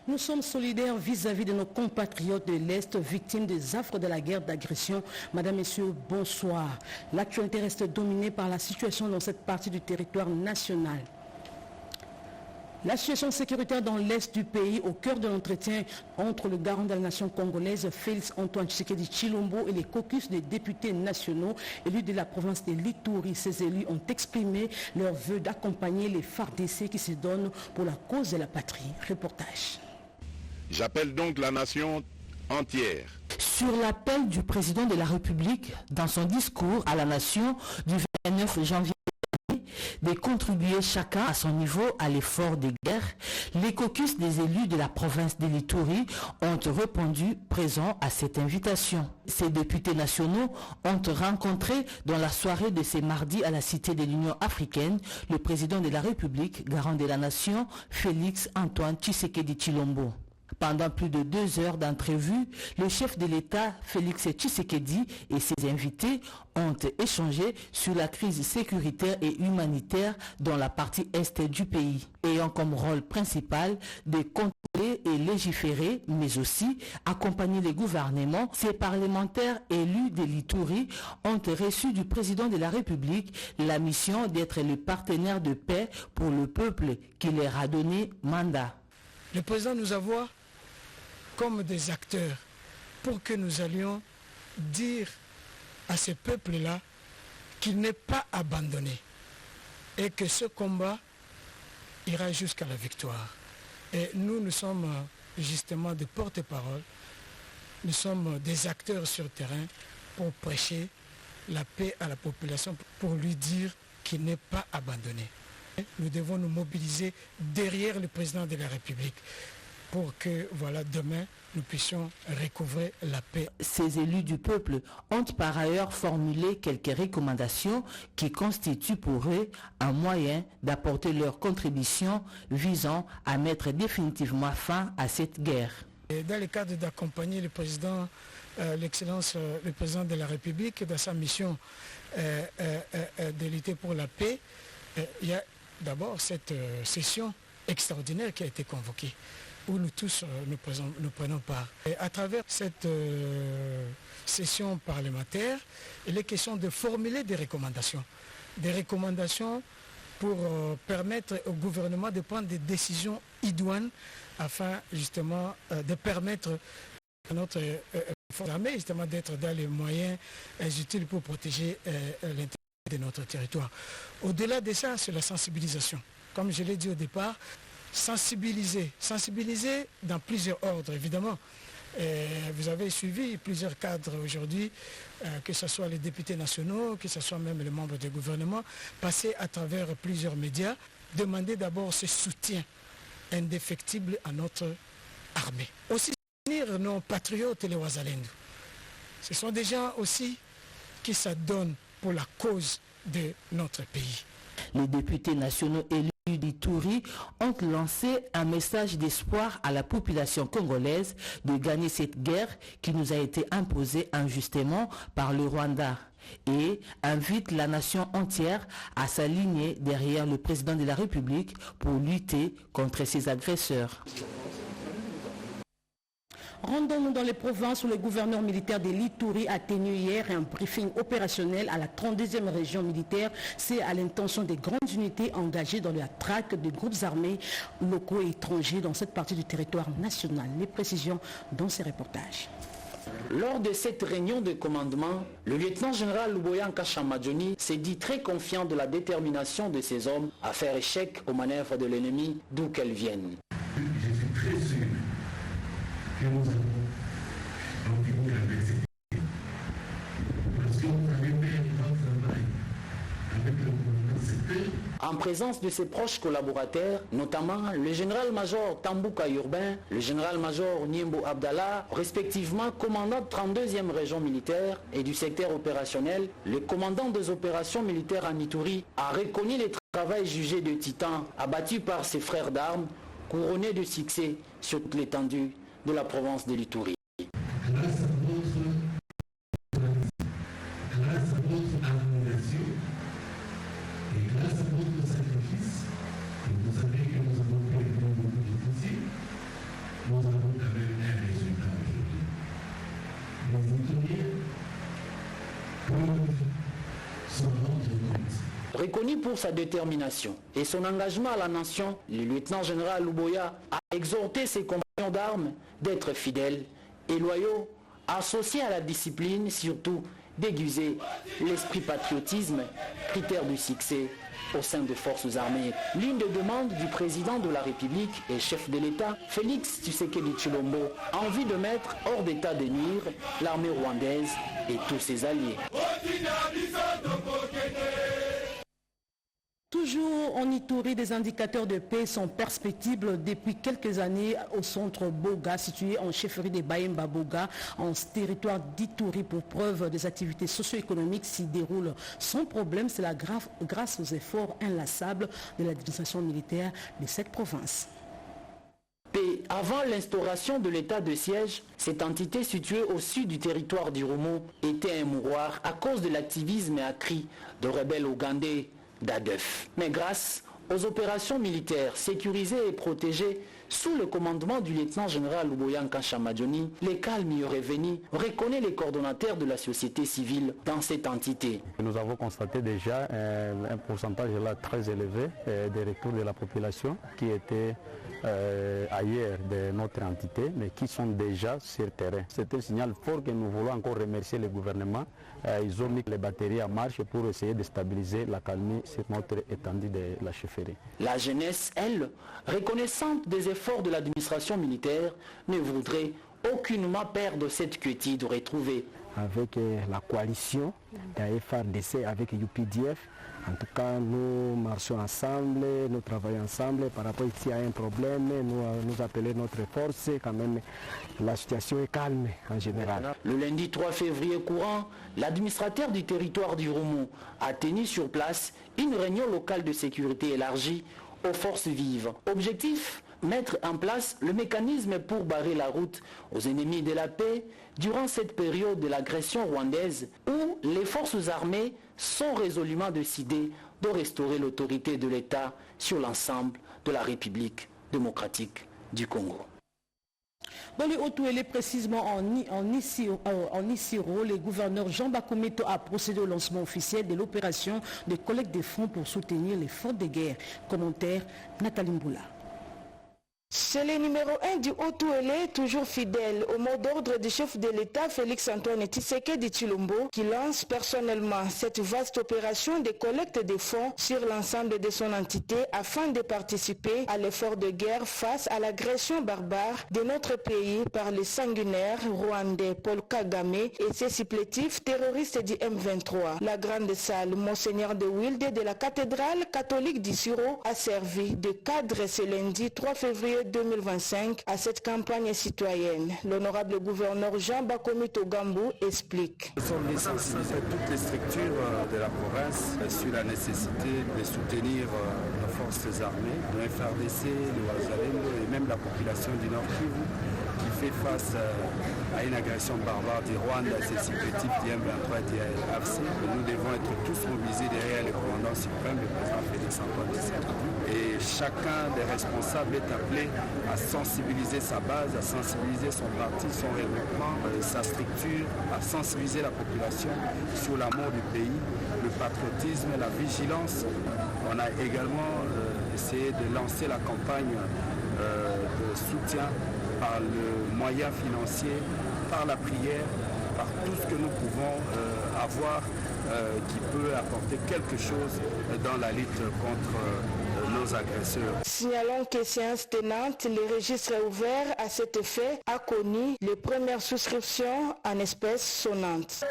Nous sommes solidaires vis-à-vis de nos compatriotes de l'Est victimes des affres de la guerre d'agression. Madame, Messieurs, bonsoir. L'actualité reste dominée par la situation dans cette partie du territoire national. La situation sécuritaire dans l'Est du pays, au cœur de l'entretien entre le garant de la nation congolaise, Félix Antoine Tshisekedi Tshilombo, et les caucus des députés nationaux élus de la province de l'Ituri. Ces élus ont exprimé leur vœu d'accompagner les FARDC qui se donnent pour la cause de la patrie. Reportage. J'appelle donc la nation entière. Sur l'appel du président de la République, dans son discours à la nation du 29 janvier, de contribuer chacun à son niveau à l'effort de guerre, les caucus des élus de la province de l'Ituri ont répondu présents à cette invitation. Ces députés nationaux ont rencontré dans la soirée de ce mardi à la Cité de l'Union africaine le président de la République, garant de la nation, Félix Antoine Tshisekedi Tshilombo. Pendant plus de 2 heures d'entrevue, le chef de l'État, Félix Tshisekedi, et ses invités ont échangé sur la crise sécuritaire et humanitaire dans la partie est du pays, ayant comme rôle principal de contrôler et légiférer, mais aussi accompagner les gouvernements. Ces parlementaires élus de l'Ituri ont reçu du président de la République la mission d'être le partenaire de paix pour le peuple qui leur a donné mandat. Le président nous a vus comme des acteurs pour que nous allions dire à ce peuple-là qu'il n'est pas abandonné et que ce combat ira jusqu'à la victoire. Et nous sommes justement des porte-parole, nous sommes des acteurs sur le terrain pour prêcher la paix à la population, pour lui dire qu'il n'est pas abandonné. Nous devons nous mobiliser derrière le président de la République pour que, voilà, demain, nous puissions recouvrer la paix. Ces élus du peuple ont par ailleurs formulé quelques recommandations qui constituent pour eux un moyen d'apporter leur contribution visant à mettre définitivement fin à cette guerre. Et dans le cadre d'accompagner le président, l'excellence, le président de la République dans sa mission de lutter pour la paix, il y a d'abord cette session extraordinaire qui a été convoquée, où nous tous nous prenons part. Et à travers cette session parlementaire, il est question de formuler des recommandations pour permettre au gouvernement de prendre des décisions idoines afin justement de permettre à notre force armée justement d'être dans les moyens utiles pour protéger l'intérêt de notre territoire. Au-delà de ça, c'est la sensibilisation. Comme je l'ai dit au départ, sensibiliser dans plusieurs ordres, évidemment. Vous avez suivi plusieurs cadres aujourd'hui, que ce soit les députés nationaux, que ce soit même les membres du gouvernement, passer à travers plusieurs médias, demander d'abord ce soutien indéfectible à notre armée. Aussi soutenir nos patriotes et les Wazalendo. Ce sont des gens aussi qui s'adonnent pour la cause de notre pays. Les députés nationaux élus d'Ituri ont lancé un message d'espoir à la population congolaise de gagner cette guerre qui nous a été imposée injustement par le Rwanda et invitent la nation entière à s'aligner derrière le président de la République pour lutter contre ces agresseurs. Rendons-nous dans les provinces où le gouverneur militaire de l'Ituri a tenu hier un briefing opérationnel à la 32e région militaire. C'est à l'intention des grandes unités engagées dans la traque de groupes armés locaux et étrangers dans cette partie du territoire national. Les précisions dans ces reportages. Lors de cette réunion de commandement, le lieutenant-général Luboyanka Chamadjoni s'est dit très confiant de la détermination de ces hommes à faire échec aux manœuvres de l'ennemi d'où qu'elles viennent. Je suis très sûr que nous avons environné l'adversité. Parce que vous avez fait un grand travail avec le gouvernement CP. En présence de ses proches collaborateurs, notamment le général-major Tambouka Urbain, le général-major Niembo Abdallah, respectivement commandant de 32e région militaire et du secteur opérationnel, le commandant des opérations militaires en Ituri a reconnu le travail jugé de titan abattu par ses frères d'armes, couronné de succès sur toute l'étendue de la province de l'Ituri. Grâce à votre abnégation et grâce à votre sacrifice, et vous savez que nous avons fait beaucoup de difficile, Reconnu pour sa détermination et son engagement à la nation, le lieutenant-général Luboya a exhorté ses compagnons d'armes d'être fidèles et loyaux, associés à la discipline, surtout d'aiguiser l'esprit patriotisme, critère du succès au sein des forces armées. L'une des demandes du président de la République et chef de l'État, Félix Tshisekedi Tshilombo, a envie de mettre hors d'état de nuire l'armée rwandaise et tous ses alliés. Toujours en Ituri, des indicateurs de paix sont perspectibles depuis quelques années au centre Boga, situé en chefferie de Bayemba Boga, en territoire d'Ituri. Pour preuve, des activités socio-économiques s'y déroulent sans problème. C'est grâce aux efforts inlassables de l'administration militaire de cette province. Avant l'instauration de l'état de siège, cette entité située au sud du territoire du Roumo était un mouroir à cause de l'activisme accru de rebelles ougandais d'ADEF. Mais grâce aux opérations militaires sécurisées et protégées sous le commandement du lieutenant-général Luboya Nkachamadjoni, le calme y est revenu, reconnaît les coordonnateurs de la société civile dans cette entité. Nous avons constaté déjà un pourcentage là très élevé des retours de la population qui étaient ailleurs de notre entité, mais qui sont déjà sur terrain. C'est un signal fort que nous voulons encore remercier le gouvernement. Ils ont mis les batteries en marche pour essayer de stabiliser la calmie sur notre étendue de la chefferie. La jeunesse, elle, reconnaissante des efforts de l'administration militaire, ne voudrait aucunement perdre cette quiétude retrouvée. Avec la coalition de la FARDC avec UPDF, en tout cas, nous marchons ensemble, nous travaillons ensemble. Par rapport ici à un problème, nous appelons notre force. Quand même, la situation est calme en général. Le lundi 3 février courant, l'administrateur du territoire du Roumo a tenu sur place une réunion locale de sécurité élargie aux forces vives. Objectif, mettre en place le mécanisme pour barrer la route aux ennemis de la paix durant cette période de l'agression rwandaise où les forces armées sont résolument décidées de restaurer l'autorité de l'État sur l'ensemble de la République démocratique du Congo. Dans le Haut-Ouélé, précisément en Isiro, le gouverneur Jean Bakometo a procédé au lancement officiel de l'opération de collecte de fonds pour soutenir les forces de guerre. Commentaire Nathalie Mboula. C'est le numéro 1 du Haut-Ouélé, toujours fidèle au mot d'ordre du chef de l'État Félix-Antoine Tshisekedi Tshilombo, qui lance personnellement cette vaste opération de collecte de fonds sur l'ensemble de son entité afin de participer à l'effort de guerre face à l'agression barbare de notre pays par les sanguinaires rwandais Paul Kagame et ses supplétifs terroristes du M23. La grande salle Monseigneur de Wilde de la cathédrale catholique d'Isiro a servi de cadre ce lundi 3 février 2025 à cette campagne citoyenne. L'honorable gouverneur Jean Bakometo Gambou explique. Nous sommes sensibilisés toutes les structures de la province sur la nécessité de soutenir nos forces armées, le FARDC, le Wazalendo et même la population du Nord Kivu qui fait face à une agression barbare du Rwanda, ses supplétifs du M23 et AFC. Nous devons être tous mobilisés derrière le commandant suprême, le président Félix-Antoine Tshisekedi. Et chacun des responsables est appelé à sensibiliser sa base, à sensibiliser son parti, son regroupement, sa structure, à sensibiliser la population sur l'amour du pays, le patriotisme, la vigilance. On a également essayé de lancer la campagne de soutien par le moyen financier, par la prière, par tout ce que nous pouvons avoir qui peut apporter quelque chose dans la lutte contre nos agresseurs. Signalons que séance tenante, le registre ouvert à cet effet a connu les premières souscriptions en espèces sonnantes.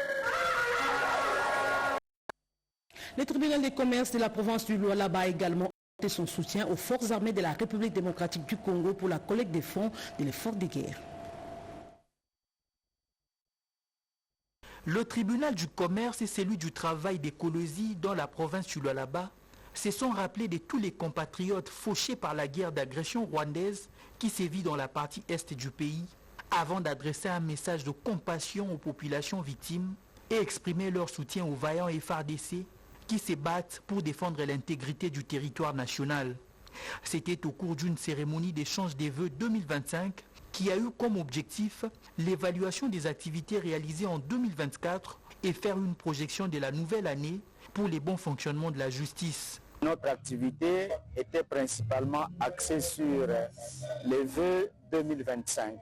Le tribunal de commerce de la province du Lualaba a également apporté son soutien aux forces armées de la République démocratique du Congo pour la collecte des fonds de l'effort de guerre. Le tribunal du commerce et celui du travail des Kolosi dans la province du Lualaba se sont rappelés de tous les compatriotes fauchés par la guerre d'agression rwandaise qui sévit dans la partie est du pays, avant d'adresser un message de compassion aux populations victimes et exprimer leur soutien aux vaillants FARDC qui se battent pour défendre l'intégrité du territoire national. C'était au cours d'une cérémonie d'échange des vœux 2025 qui a eu comme objectif l'évaluation des activités réalisées en 2024 et faire une projection de la nouvelle année pour les bons fonctionnements de la justice. Notre activité était principalement axée sur les vœux 2025.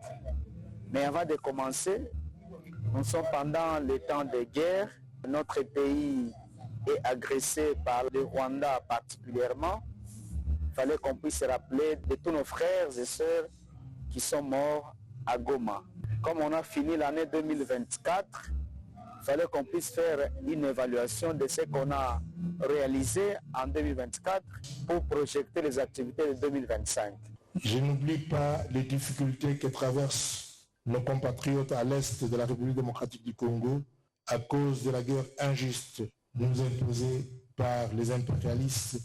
Mais avant de commencer, nous sommes pendant les temps de guerre. Notre pays est agressé par le Rwanda particulièrement. Il fallait qu'on puisse se rappeler de tous nos frères et sœurs qui sont morts à Goma. Comme on a fini l'année 2024, il fallait qu'on puisse faire une évaluation de ce qu'on a réalisé en 2024 pour projeter les activités de 2025. Je n'oublie pas les difficultés que traversent nos compatriotes à l'est de la République démocratique du Congo à cause de la guerre injuste nous imposée par les impérialistes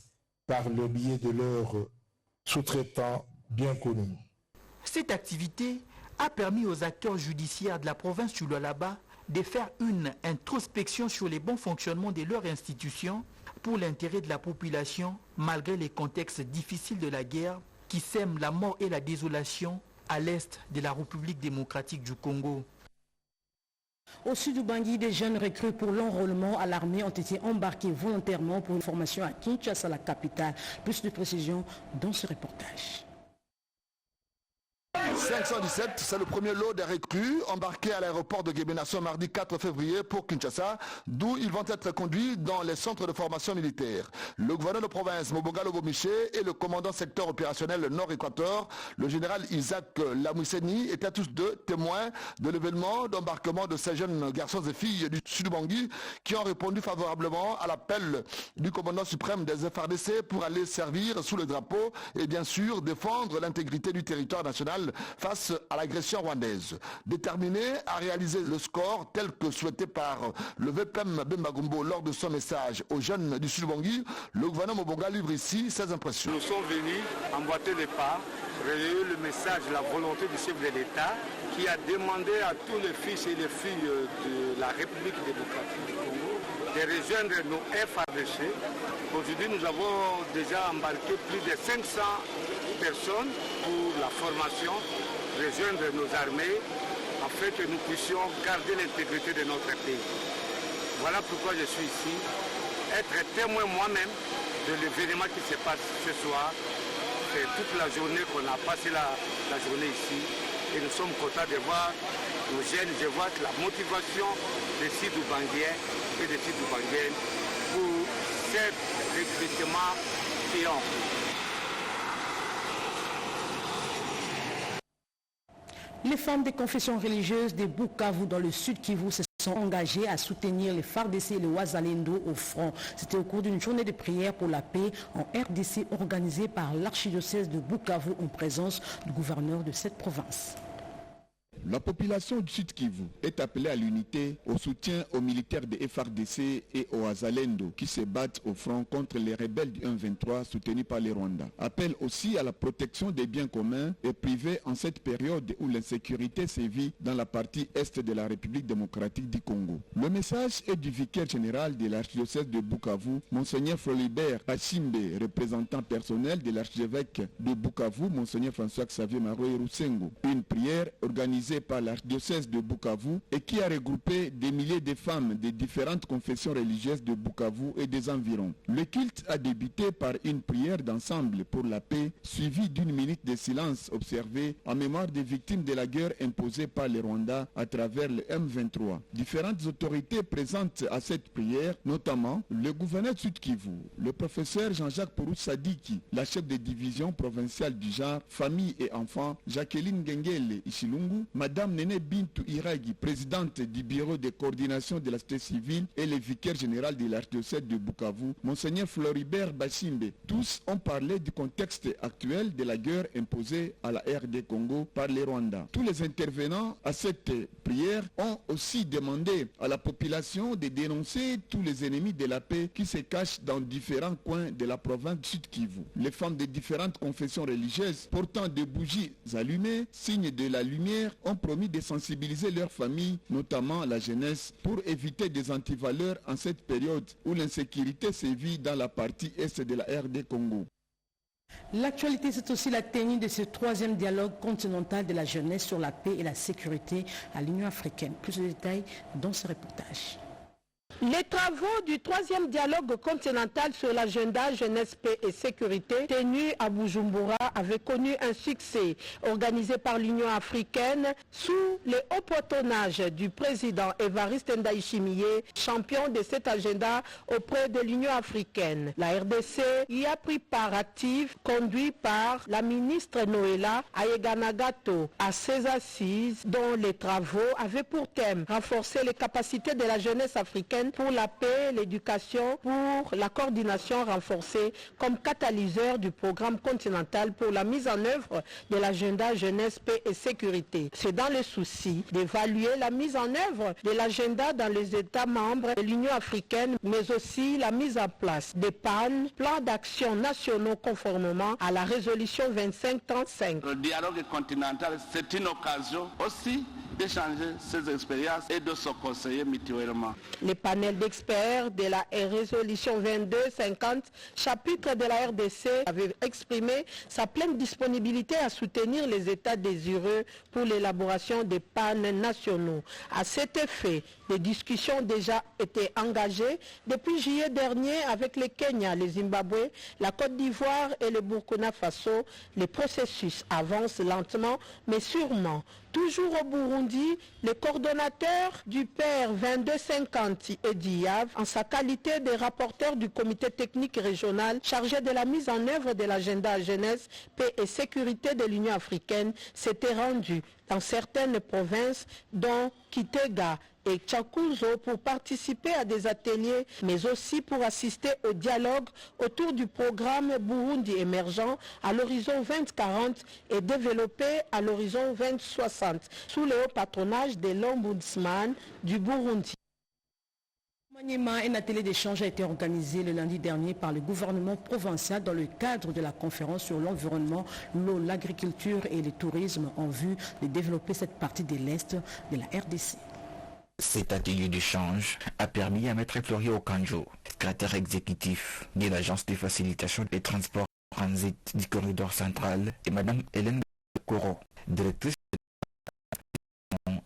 par le biais de leurs sous-traitants bien connus. Cette activité a permis aux acteurs judiciaires de la province du Lualaba de faire une introspection sur les bons fonctionnements de leurs institutions pour l'intérêt de la population malgré les contextes difficiles de la guerre qui sèment la mort et la désolation à l'est de la République démocratique du Congo. Au sud du Bangui, des jeunes recrues pour l'enrôlement à l'armée ont été embarqués volontairement pour une formation à Kinshasa, la capitale. Plus de précisions dans ce reportage. 517, c'est le premier lot des recrues embarqués à l'aéroport de Guébéna ce mardi 4 février pour Kinshasa, d'où ils vont être conduits dans les centres de formation militaire. Le gouverneur de province, Mobonga Lobomiché, et le commandant secteur opérationnel Nord-Équateur, le général Isaac Lamouisseni, étaient tous deux témoins de l'événement d'embarquement de ces jeunes garçons et filles du sud Bangui qui ont répondu favorablement à l'appel du commandant suprême des FARDC pour aller servir sous le drapeau et bien sûr défendre l'intégrité du territoire national face à l'agression rwandaise. Déterminé à réaliser le score tel que souhaité par le VPM Bembagumbo lors de son message aux jeunes du Sud Bangui, le gouverneur Mobonga livre ici ses impressions. Nous sommes venus emboîter les pas, relayer le message, la volonté du chef de l'État qui a demandé à tous les fils et les filles de la République démocratique du Congo de rejoindre nos FARDC. Aujourd'hui, nous avons déjà embarqué plus de 500 personnes pour la formation, rejoindre nos armées, afin que nous puissions garder l'intégrité de notre pays. Voilà pourquoi je suis ici, être témoin moi-même de l'événement qui se passe ce soir. C'est toute la journée qu'on a passé la journée ici et nous sommes contents de voir nos jeunes, je vois la motivation des Sud-Oubanguiens et des Sud-Oubanguiennes pour cet recrutement qui ont. Les femmes des confessions religieuses de Bukavu dans le sud Kivu se sont engagées à soutenir les FARDC et les Wazalendo au front. C'était au cours d'une journée de prière pour la paix en RDC organisée par l'archidiocèse de Bukavu en présence du gouverneur de cette province. La population du Sud Kivu est appelée à l'unité, au soutien aux militaires des FARDC et aux Wazalendo qui se battent au front contre les rebelles du M23 soutenus par les Rwandais. Appelle aussi à la protection des biens communs et privés en cette période où l'insécurité sévit dans la partie est de la République démocratique du Congo. Le message est du vicaire général de l'archidiocèse de Bukavu, Monseigneur Floribert Pachimbe, représentant personnel de l'archevêque de Bukavu, Monseigneur François-Xavier Maroy Roussengo. Une prière organisée par l'archidiocèse de Bukavu et qui a regroupé des milliers de femmes de différentes confessions religieuses de Bukavu et des environs. Le culte a débuté par une prière d'ensemble pour la paix, suivie d'une minute de silence observée en mémoire des victimes de la guerre imposée par les Rwandais à travers le M23. Différentes autorités présentes à cette prière, notamment le gouverneur de Sud Kivu, le professeur Jean-Jacques Pourou Sadiki, la chef de division provinciale du genre, famille et enfants, Jacqueline Gengele Ishilungu, Madame Nene Bintou Iragi, présidente du bureau de coordination de la société civile et le vicaire général de l'archidiocèse de Bukavu, Monseigneur Floribert Bachimbe. Tous ont parlé du contexte actuel de la guerre imposée à la RD Congo par les Rwandais. Tous les intervenants à cette prière ont aussi demandé à la population de dénoncer tous les ennemis de la paix qui se cachent dans différents coins de la province du Sud Kivu. Les femmes de différentes confessions religieuses portant des bougies allumées, signe de la lumière, ont promis de sensibiliser leurs familles, notamment la jeunesse, pour éviter des antivaleurs en cette période où l'insécurité sévit dans la partie est de la RD Congo. L'actualité, c'est aussi la tenue de ce troisième dialogue continental de la jeunesse sur la paix et la sécurité à l'Union africaine. Plus de détails dans ce reportage. Les travaux du 3e dialogue continental sur l'agenda jeunesse, paix et sécurité tenu à Bujumbura avaient connu un succès. Organisé par l'Union africaine sous le haut patronage du président Évariste Ndayishimiye, champion de cet agenda auprès de l'Union africaine. La RDC y a pris part active, conduit par la ministre Noëlla Ayeganagato à ces assises dont les travaux avaient pour thème renforcer les capacités de la jeunesse africaine pour la paix, l'éducation, pour la coordination renforcée comme catalyseur du programme continental pour la mise en œuvre de l'agenda jeunesse, paix et sécurité. C'est dans le souci d'évaluer la mise en œuvre de l'agenda dans les États membres de l'Union africaine, mais aussi la mise en place des plans d'action nationaux conformément à la résolution 2535. Le dialogue continental, c'est une occasion aussi d'échanger ses expériences et de se conseiller mutuellement. Les panels d'experts de la résolution 2250, chapitre de la RDC, avaient exprimé sa pleine disponibilité à soutenir les États désireux pour l'élaboration des plans nationaux. À cet effet, des discussions ont déjà été engagées depuis juillet dernier avec le Kenya, le Zimbabwe, la Côte d'Ivoire et le Burkina Faso. Les processus avancent lentement mais sûrement. Toujours au Burundi, le coordonnateur du PER 2250 Edi Yav, en sa qualité de rapporteur du comité technique régional chargé de la mise en œuvre de l'agenda jeunesse, paix et sécurité de l'Union africaine, s'était rendu dans certaines provinces dont Kitega et Tchakuzo pour participer à des ateliers, mais aussi pour assister au dialogue autour du programme Burundi émergent à l'horizon 2040 et développé à l'horizon 2060, sous le haut patronage de l'Ombudsman du Burundi. Un atelier d'échange a été organisé le lundi dernier par le gouvernement provincial dans le cadre de la conférence sur l'environnement, l'eau, l'agriculture et le tourisme en vue de développer cette partie de l'Est de la RDC. Cet atelier d'échange a permis à Maître Florio Okanjo, secrétaire exécutif de l'Agence de facilitation des transports transit du corridor central, et Mme Hélène Koro, directrice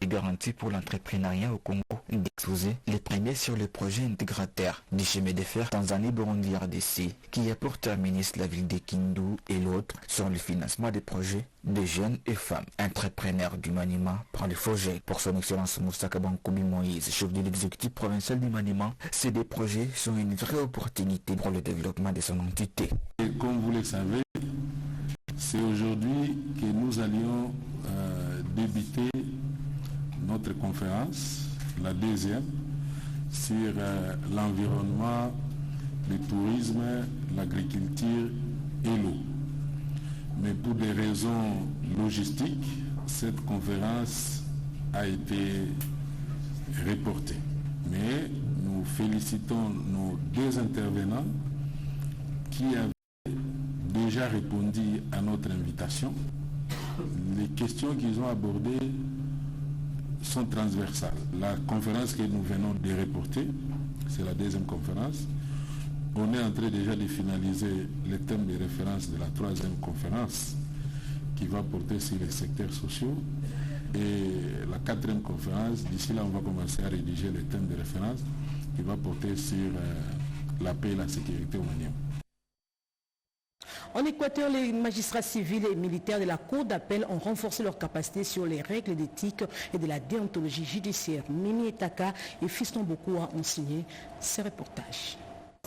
et garantie pour l'entrepreneuriat au Congo, d'exposer les premiers sur le projet intégrateur du chemin de fer Tanzanie-Burundi-RDC qui a pour terminus la ville de Kindu et l'autre sur le financement des projets de jeunes et femmes. Entrepreneur du Maniema prend le projet pour son excellence Moussa Kabankoubi Moïse, chef de l'exécutif provincial du Maniema. Ces deux projets sont une vraie opportunité pour le développement de son entité. Et comme vous le savez, c'est aujourd'hui que nous allions débuter notre conférence, la deuxième, sur l'environnement, le tourisme, l'agriculture et l'eau. Mais pour des raisons logistiques, cette conférence a été reportée. Mais nous félicitons nos deux intervenants qui avaient déjà répondu à notre invitation. Les questions qu'ils ont abordées sont transversales. La conférence que nous venons de reporter, c'est la deuxième conférence. On est en train déjà de finaliser le thème de référence de la troisième conférence qui va porter sur les secteurs sociaux. Et la quatrième conférence, d'ici là, on va commencer à rédiger le thème de référence qui va porter sur la paix et la sécurité au Maniema. En Équateur, les magistrats civils et militaires de la Cour d'appel ont renforcé leurs capacités sur les règles d'éthique et de la déontologie judiciaire. Mimi Etaka et Fiston Bokoua ont signé ces reportages.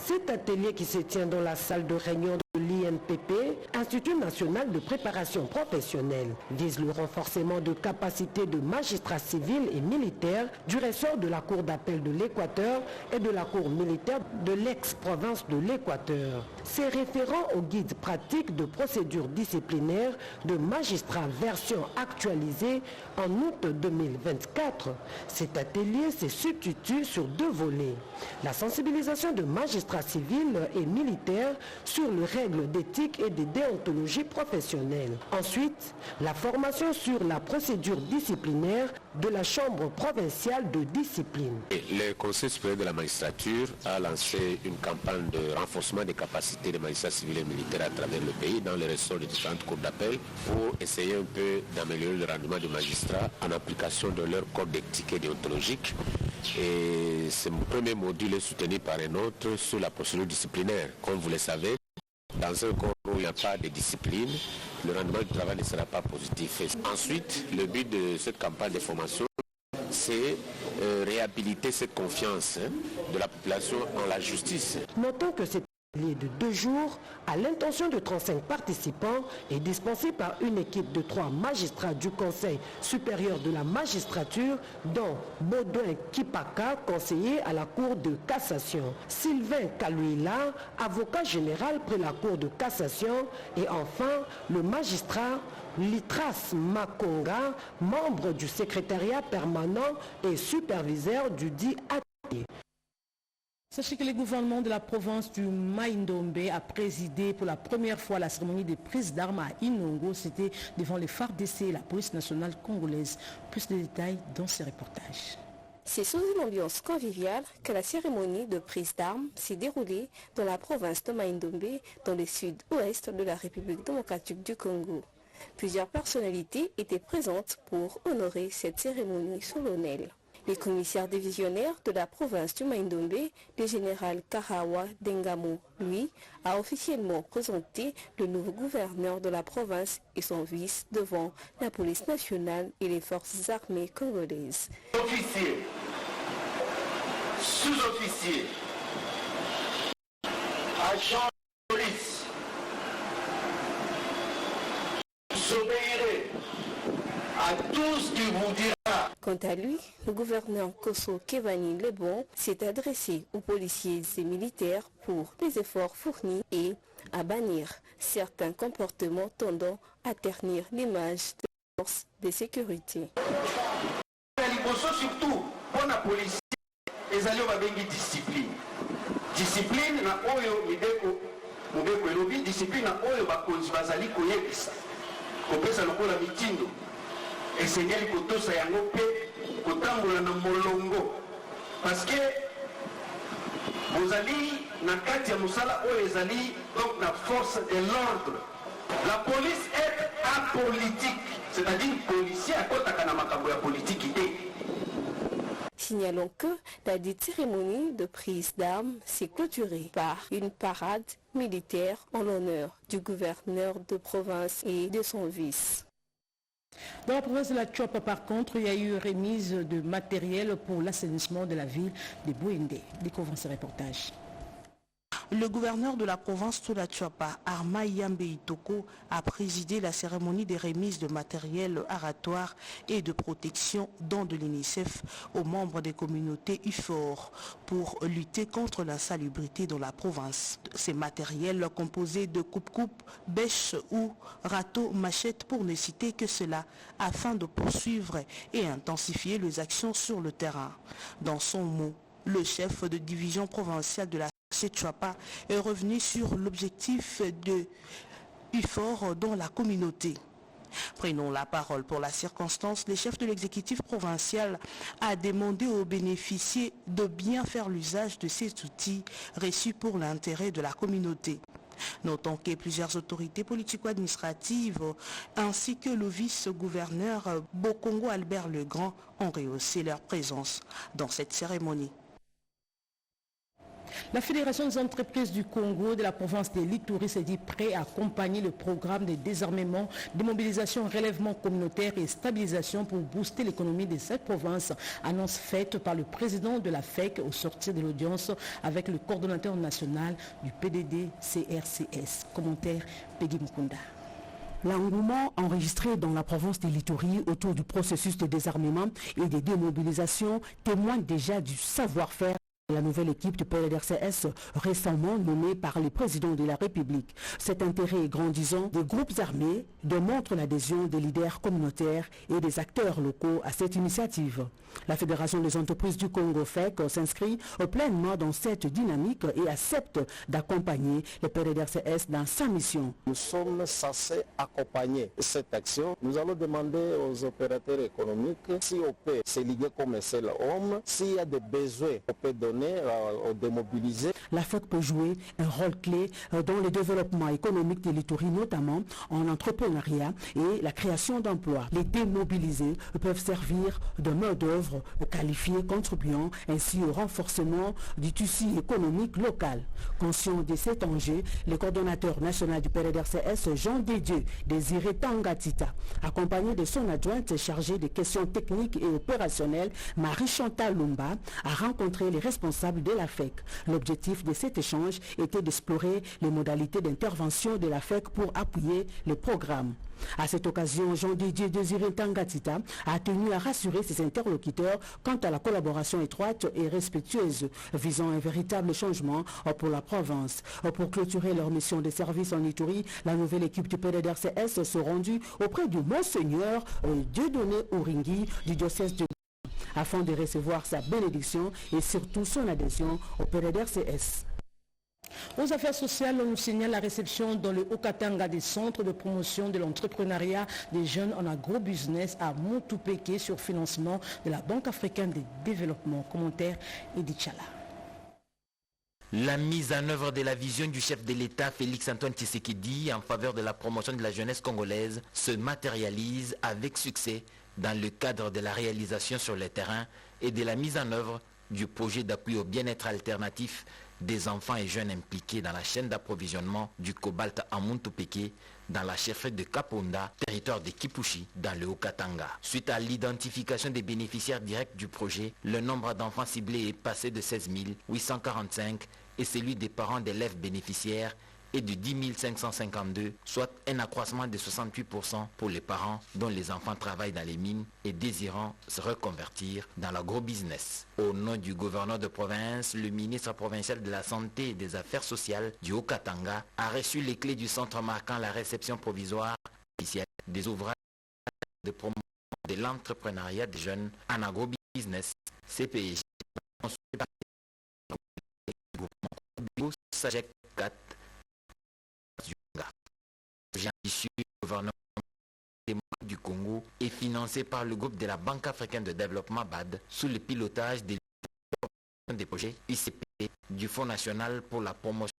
Cet atelier qui se tient dans la salle de réunion de l'INPP, Institut national de préparation professionnelle, vise le renforcement de capacités de magistrats civils et militaires du ressort de la Cour d'appel de l'Équateur et de la Cour militaire de l'ex-province de l'Équateur. C'est référent au guide pratique de procédure disciplinaire de magistrats version actualisée en août 2024. Cet atelier se substitue sur deux volets. La sensibilisation de magistrats civils et militaires sur les règles d'éthique et de déontologie professionnelle. Ensuite, la formation sur la procédure disciplinaire de la Chambre provinciale de discipline. Le Conseil supérieur de la magistrature a lancé une campagne de renforcement des capacités des magistrats civils et militaires à travers le pays dans les ressorts de différentes cours d'appel pour essayer un peu d'améliorer le rendement des magistrats en application de leur code d'éthique et déontologique Et ce premier module est soutenu par un autre sur la procédure disciplinaire. Comme vous le savez, dans un corps où il n'y a pas de discipline, le rendement du travail ne sera pas positif. Et ensuite, le but de cette campagne de formation, c'est réhabiliter cette confiance de la population en la justice. Notons que cet atelier de 2 jours, à l'intention de 35 participants, est dispensé par une équipe de 3 magistrats du Conseil supérieur de la magistrature, dont Baudouin Kipaka, conseiller à la Cour de cassation, Sylvain Kalouila, avocat général près la Cour de cassation, et enfin le magistrat Litras Makonga, membre du secrétariat permanent et superviseur du dit atelier. Sachez que le gouvernement de la province du Mai-Ndombe a présidé pour la première fois la cérémonie de prise d'armes à Inongo. C'était devant les FARDC et la police nationale congolaise. Plus de détails dans ces reportages. C'est sous une ambiance conviviale que la cérémonie de prise d'armes s'est déroulée dans la province de Mai-Ndombe, dans le sud-ouest de la République démocratique du Congo. Plusieurs personnalités étaient présentes pour honorer cette cérémonie solennelle. Le commissaire divisionnaire de la province du Mai-Ndombe, le général Karawa Dengamo, lui, a officiellement présenté le nouveau gouverneur de la province et son vice devant la police nationale et les forces armées congolaises. Officiers, sous-officiers, agents de police, vous obéirez à tout ce qu'il vous dira. Quant à lui, le gouverneur Koso Kevani Lebon s'est adressé aux policiers et militaires pour les efforts fournis et à bannir certains comportements tendant à ternir l'image des forces de sécurité. Surtout pour la police, les alliés ont discipline. Discipline na oyo mideko mobeko elobi discipline na oyo bakonzi bazali koyebisa kopesa lokola mitindo esengeli kotosa yango pe kotambola na molongo parce que bozali na kati ya mosala oyo ezali donc la force de l'ordre. La police est apolitique, c'est-à-dire policier akotaka na makambo ya politique idée. Signalons que la dite cérémonie de prise d'armes s'est clôturée par une parade militaire en l'honneur du gouverneur de province et de son vice. Dans la province de la Tchopa, par contre, il y a eu remise de matériel pour l'assainissement de la ville de Bouende. Découvrons ce reportage. Le gouverneur de la province de la Tchopa, Arma Yambe Itoko, a présidé la cérémonie des remises de matériel aratoire et de protection dont de l'UNICEF aux membres des communautés UFOR pour lutter contre l'insalubrité dans la province. Ces matériels composés de coupe-coupe, bêches ou râteaux, machettes pour ne citer que cela, afin de poursuivre et intensifier les actions sur le terrain. Dans son mot, le chef de division provinciale de la Tchopa est revenu sur l'objectif de UFOR dans la communauté. Prenons la parole pour la circonstance. Le chef de l'exécutif provincial a demandé aux bénéficiaires de bien faire l'usage de ces outils reçus pour l'intérêt de la communauté. Notons que plusieurs autorités politico-administratives ainsi que le vice-gouverneur Bokongo Albert Legrand ont rehaussé leur présence dans cette cérémonie. La Fédération des entreprises du Congo de la province de l'Ituri s'est dit prêt à accompagner le programme de désarmement, démobilisation, relèvement communautaire et stabilisation pour booster l'économie de cette province. Annonce faite par le président de la FEC au sortir de l'audience avec le coordonnateur national du PDD-CRCS. Commentaire Peggy Mukunda. L'engouement enregistré dans la province de l'Ituri autour du processus de désarmement et de démobilisation témoigne déjà du savoir-faire. La nouvelle équipe du PDD-CRCS récemment nommée par le président de la République. Cet intérêt grandissant des groupes armés démontre l'adhésion des leaders communautaires et des acteurs locaux à cette initiative. La Fédération des entreprises du Congo FEC s'inscrit pleinement dans cette dynamique et accepte d'accompagner le PDD-CRCS dans sa mission. Nous sommes censés accompagner cette action. Nous allons demander aux opérateurs économiques si on peut se liguer comme seul homme, s'il y a des besoins, on peut donner démissionner, démobiliser. La FEC peut jouer un rôle clé dans le développement économique de l'Ituri, notamment en entrepreneuriat et la création d'emplois. Les démobilisés peuvent servir de main-d'œuvre qualifiée, contribuant ainsi au renforcement du tissu économique local. Conscient de cet enjeu, le coordonnateur national du PRDRCS, Jean Dédieu Désiré Tangatita, accompagné de son adjointe chargée des questions techniques et opérationnelles, Marie-Chantal Lumba, a rencontré les responsables de la FEC. L'objectif de cet échange était d'explorer les modalités d'intervention de la FEC pour appuyer les programmes. À cette occasion, Jean Didier Désiré Tangatita a tenu à rassurer ses interlocuteurs quant à la collaboration étroite et respectueuse visant un véritable changement pour la province. Pour clôturer leur mission de service en Ituri, la nouvelle équipe du PDDRCS se rendue auprès du Monseigneur Dieudonné Ouringui du diocèse de afin de recevoir sa bénédiction et surtout son adhésion au PDDRCS. Aux affaires sociales, on nous signale la réception dans le Haut-Katanga des centres de promotion de l'entrepreneuriat des jeunes en agro-business à Montupeke sur financement de la Banque africaine de développement. Commentaire Edith Chala. La mise en œuvre de la vision du chef de l'État Félix Antoine Tshisekedi en faveur de la promotion de la jeunesse congolaise se matérialise avec succès dans le cadre de la réalisation sur le terrain et de la mise en œuvre du projet d'appui au bien-être alternatif des enfants et jeunes impliqués dans la chaîne d'approvisionnement du cobalt à Montupeke, dans la chefferie de Kaponda, territoire de Kipushi, dans le Haut-Katanga. Suite à l'identification des bénéficiaires directs du projet, le nombre d'enfants ciblés est passé de 16 845 et celui des parents d'élèves bénéficiaires est de 10 552, soit un accroissement de 68% pour les parents dont les enfants travaillent dans les mines et désirant se reconvertir dans l'agro-business. Au nom du gouverneur de province, le ministre provincial de la Santé et des Affaires sociales du Haut-Katanga a reçu les clés du centre marquant la réception provisoire officielle des ouvrages de promotion de l'entrepreneuriat des jeunes en agro-business, CPJ, SAGEC 4, issu du gouvernement démocratique du Congo est financé par le groupe de la Banque africaine de développement BAD sous le pilotage des projets ICP du Fonds national pour la promotion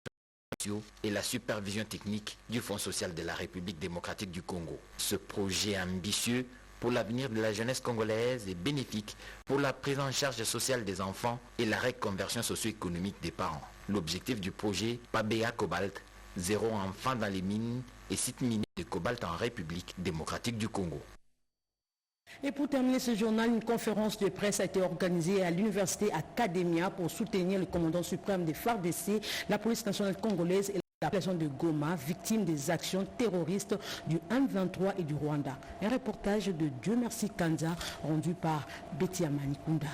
et la supervision technique du Fonds social de la République démocratique du Congo. Ce projet ambitieux pour l'avenir de la jeunesse congolaise est bénéfique pour la prise en charge sociale des enfants et la reconversion socio-économique des parents. L'objectif du projet PABEA Cobalt, 0 enfants dans les mines et sites miniers de cobalt en République démocratique du Congo. Et pour terminer ce journal, une conférence de presse a été organisée à l'université Academia pour soutenir le commandant suprême des FARDC, la police nationale congolaise et la population de Goma, victime des actions terroristes du M23 et du Rwanda. Un reportage de Dieu merci Kanza rendu par Betty Amanikunda.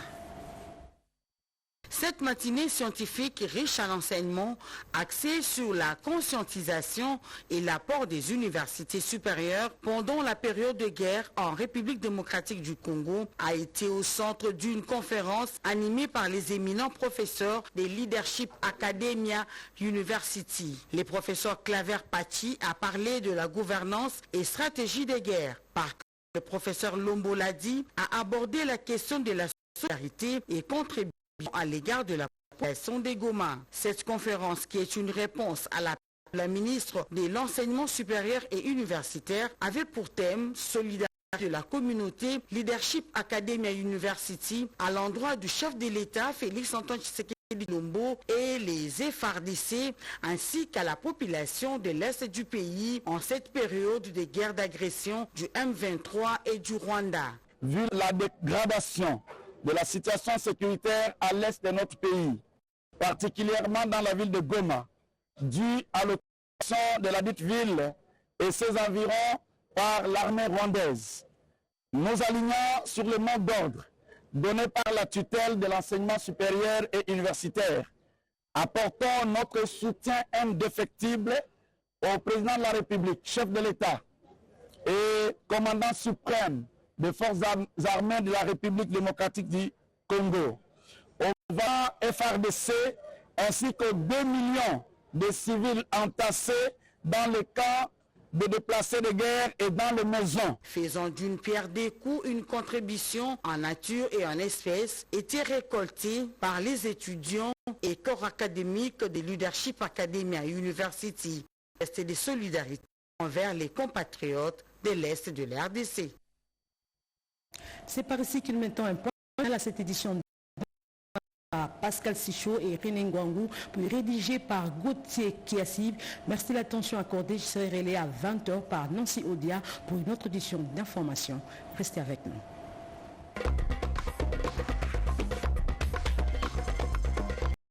Cette matinée scientifique riche en enseignements, axée sur la conscientisation et l'apport des universités supérieures pendant la période de guerre en République démocratique du Congo, a été au centre d'une conférence animée par les éminents professeurs des Leadership Academia University. Le professeur Claver Pachi a parlé de la gouvernance et stratégie des guerres. Le professeur Lombo Ladi a abordé la question de la solidarité et contribution à l'égard de la population des Goma. Cette conférence, qui est une réponse à la ministre de l'Enseignement supérieur et universitaire, avait pour thème solidarité de la communauté Leadership Academia University à l'endroit du chef de l'État Félix Antoine Tshisekedi Tshilombo et les FARDC ainsi qu'à la population de l'Est du pays en cette période de guerre d'agression du M23 et du Rwanda. Vu la dégradation de la situation sécuritaire à l'est de notre pays, particulièrement dans la ville de Goma, due à l'occupation de la dite ville et ses environs par l'armée rwandaise. Nous alignons sur le mot d'ordre donné par la tutelle de l'enseignement supérieur et universitaire. Apportons notre soutien indéfectible au président de la République, chef de l'État et commandant suprême des forces armées de la République démocratique du Congo, au gouvernement FARDC ainsi qu'aux 2 millions de civils entassés dans les camps de déplacés de guerre et dans les maisons. Faisant d'une pierre deux coups, une contribution en nature et en espèces était récoltée par les étudiants et corps académiques de Leadership Academia University. Geste de solidarité envers les compatriotes de l'Est de la RDC. C'est par ici qu'il met un point à cette édition à Pascal Sichot et René Ngwangou, puis rédigé par Gauthier Kiassib. Merci de l'attention accordée. Je serai relayé à 20h par Nancy Odia pour une autre édition d'information. Restez avec nous.